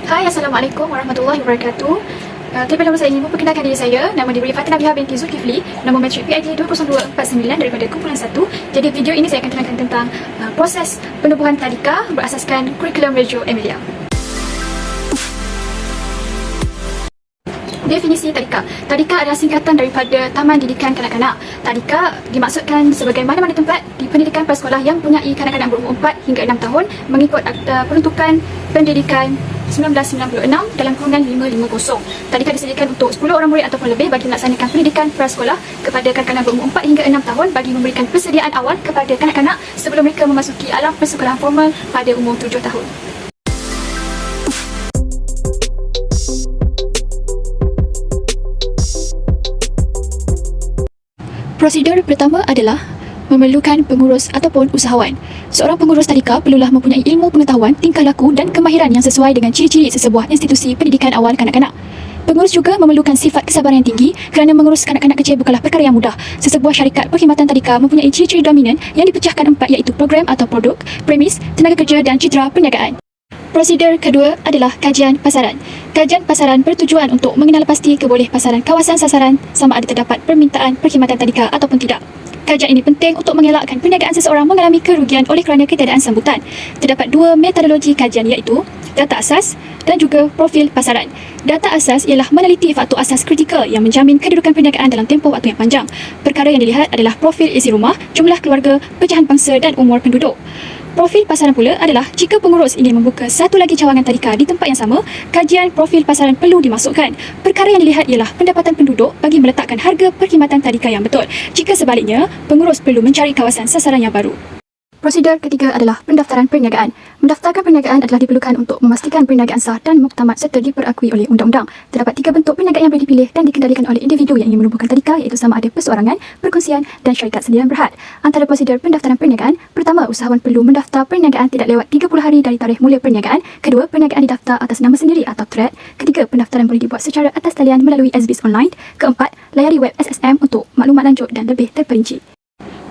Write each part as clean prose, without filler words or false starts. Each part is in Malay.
Hai, Assalamualaikum warahmatullahi wabarakatuh. Terlebih dahulu saya ingin memperkenalkan diri saya. Nama diberi Fatina Biha binti Zulkifli. Nombor matrik PID 20249 daripada kumpulan 1. Jadi video ini saya akan terangkan tentang proses penubuhan tadika berasaskan kurikulum Reggio Emilia. Definisi tadika. Tadika adalah singkatan daripada Taman Didikan Kanak-kanak. Tadika dimaksudkan sebagai mana-mana tempat di pendidikan prasekolah yang mempunyai kanak-kanak berumur 4 hingga 6 tahun mengikut Akta Peruntukan Pendidikan 1996 dalam kurungan 550. Tadika disediakan untuk 10 orang murid ataupun lebih bagi melaksanakan pendidikan prasekolah kepada kanak-kanak berumur 4 hingga 6 tahun bagi memberikan persediaan awal kepada kanak-kanak sebelum mereka memasuki alam persekolahan formal pada umur 7 tahun. Prosedur pertama adalah memerlukan pengurus ataupun usahawan. Seorang pengurus tadika perlulah mempunyai ilmu pengetahuan, tingkah laku dan kemahiran yang sesuai dengan ciri-ciri sesebuah institusi pendidikan awal kanak-kanak. Pengurus juga memerlukan sifat kesabaran yang tinggi kerana mengurus kanak-kanak kecil bukanlah perkara yang mudah. Sesebuah syarikat perkhidmatan tadika mempunyai ciri-ciri dominan yang dipecahkan 4 iaitu program atau produk, premis, tenaga kerja dan citra perniagaan. Prosedur kedua adalah kajian pasaran. Kajian pasaran bertujuan untuk mengenal pasti keboleh pasaran kawasan sasaran sama ada terdapat permintaan perkhidmatan tadika ataupun tidak. Kajian ini penting untuk mengelakkan perniagaan seseorang mengalami kerugian oleh kerana ketiadaan sambutan. Terdapat 2 metodologi kajian iaitu data asas dan juga profil pasaran. Data asas ialah meneliti faktor asas kritikal yang menjamin kedudukan perniagaan dalam tempoh waktu yang panjang. Perkara yang dilihat adalah profil isi rumah, jumlah keluarga, pecahan bangsa dan umur penduduk. Profil pasaran pula adalah jika pengurus ingin membuka satu lagi cawangan tadika di tempat yang sama, kajian profil pasaran perlu dimasukkan. Perkara yang dilihat ialah pendapatan penduduk bagi meletakkan harga perkhidmatan tadika yang betul. Jika sebaliknya, pengurus perlu mencari kawasan sasaran yang baru. Prosedur ketiga adalah pendaftaran perniagaan. Mendaftarkan perniagaan adalah diperlukan untuk memastikan perniagaan sah dan muktamad serta diperakui oleh undang-undang. Terdapat 3 bentuk perniagaan yang boleh dipilih dan dikendalikan oleh individu yang ingin menubuhkan tadika iaitu sama ada perseorangan, perkongsian dan syarikat sendirian berhad. Antara prosedur pendaftaran perniagaan, pertama, usahawan perlu mendaftar perniagaan tidak lewat 30 hari dari tarikh mula perniagaan. Kedua, perniagaan didaftar atas nama sendiri atau thread. Ketiga, pendaftaran boleh dibuat secara atas talian melalui SBIS online. Keempat, layari web SSM untuk maklumat lanjut dan lebih terperinci.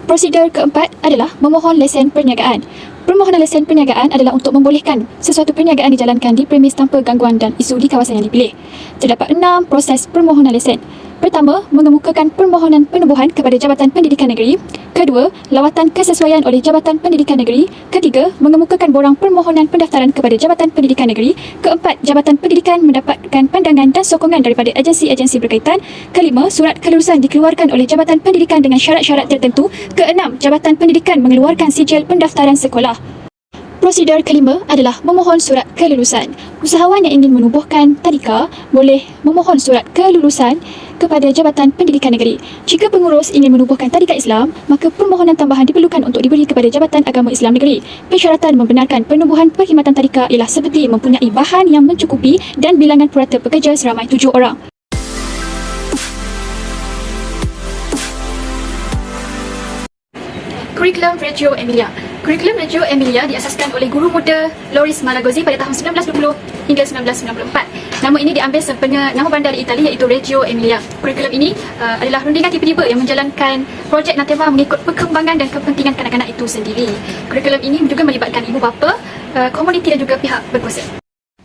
Prosedur keempat adalah memohon lesen perniagaan. Permohonan lesen perniagaan adalah untuk membolehkan sesuatu perniagaan dijalankan di premis tanpa gangguan dan isu di kawasan yang dipilih. Terdapat 6 proses permohonan lesen. Pertama, mengemukakan permohonan penubuhan kepada Jabatan Pendidikan Negeri. Kedua, lawatan kesesuaian oleh Jabatan Pendidikan Negeri. Ketiga, mengemukakan borang permohonan pendaftaran kepada Jabatan Pendidikan Negeri. Keempat, Jabatan Pendidikan mendapatkan pandangan dan sokongan daripada agensi-agensi berkaitan. Kelima, surat kelulusan dikeluarkan oleh Jabatan Pendidikan dengan syarat-syarat tertentu. Keenam, Jabatan Pendidikan mengeluarkan sijil pendaftaran sekolah. Prosedur kelima adalah memohon surat kelulusan. Usahawan yang ingin menubuhkan tadika boleh memohon surat kelulusan kepada Jabatan Pendidikan Negeri. Jika pengurus ingin menubuhkan tadika Islam, maka permohonan tambahan diperlukan untuk diberi kepada Jabatan Agama Islam Negeri. Persyaratan membenarkan penubuhan perkhidmatan tadika ialah seperti mempunyai bahan yang mencukupi dan bilangan purata pekerja seramai 7 orang. Kurikulum Reggio Emilia. Kurikulum Reggio Emilia diasaskan oleh guru muda Loris Malagozzi pada tahun 1920 hingga 1994. Nama ini diambil sebenarnya nama bandar di Itali iaitu Reggio Emilia. Kurikulum ini adalah rundingan tiba-tiba yang menjalankan projek Natema mengikut perkembangan dan kepentingan kanak-kanak itu sendiri. Kurikulum ini juga melibatkan ibu bapa, komuniti dan juga pihak berkuasa.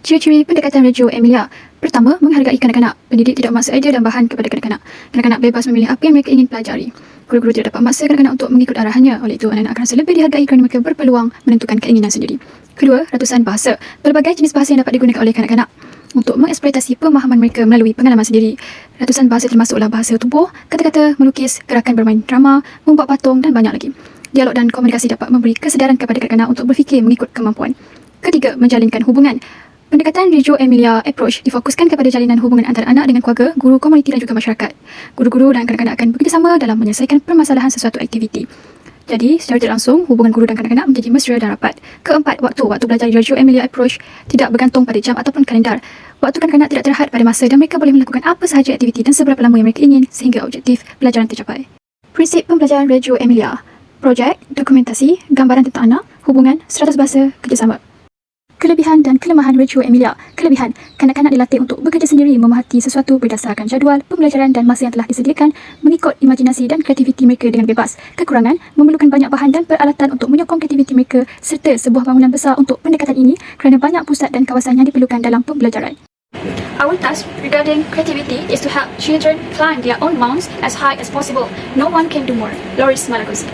Ciri-ciri pendekatan Reggio Emilia. Pertama, menghargai kanak-kanak. Pendidik tidak memaksa idea dan bahan kepada kanak-kanak. Kanak-kanak bebas memilih apa yang mereka ingin pelajari. Guru-guru tidak dapat memaksa kanak-kanak untuk mengikut arahannya. Oleh itu, anak-anak akan lebih dihargai kerana mereka berpeluang menentukan keinginan sendiri. Kedua, ratusan bahasa. Pelbagai jenis bahasa yang dapat digunakan oleh kanak-kanak untuk mengeksploitasi pemahaman mereka melalui pengalaman sendiri. Ratusan bahasa termasuklah bahasa tubuh, kata-kata, melukis, gerakan bermain drama, membuat patung dan banyak lagi. Dialog dan komunikasi dapat memberi kesedaran kepada kanak-kanak untuk berfikir mengikut kemampuan. Ketiga, menjalinkan hubungan. Pendekatan Reggio Emilia Approach difokuskan kepada jalinan hubungan antara anak dengan keluarga, guru, komuniti dan juga masyarakat. Guru-guru dan kanak-kanak akan bekerjasama dalam menyelesaikan permasalahan sesuatu aktiviti. Jadi, secara tidak langsung, hubungan guru dan kanak-kanak menjadi mesra dan rapat. Keempat, waktu belajar Reggio Emilia Approach tidak bergantung pada jam ataupun kalendar. Waktu kanak-kanak tidak terhad pada masa dan mereka boleh melakukan apa sahaja aktiviti dan seberapa lama yang mereka ingin sehingga objektif pelajaran tercapai. Prinsip pembelajaran Reggio Emilia. Projek, dokumentasi, gambaran tentang anak, hubungan, 100 bahasa, kerjasama. Kelebihan dan kelemahan Reggio Emilia. Kelebihan, kanak-kanak dilatih untuk bekerja sendiri memerhati sesuatu berdasarkan jadual, pembelajaran dan masa yang telah disediakan mengikut imajinasi dan kreativiti mereka dengan bebas. Kekurangan, memerlukan banyak bahan dan peralatan untuk menyokong kreativiti mereka serta sebuah bangunan besar untuk pendekatan ini kerana banyak pusat dan kawasan yang diperlukan dalam pembelajaran. Our task regarding creativity is to help children climb their own mounts as high as possible. No one can do more. Loris Malaguzi.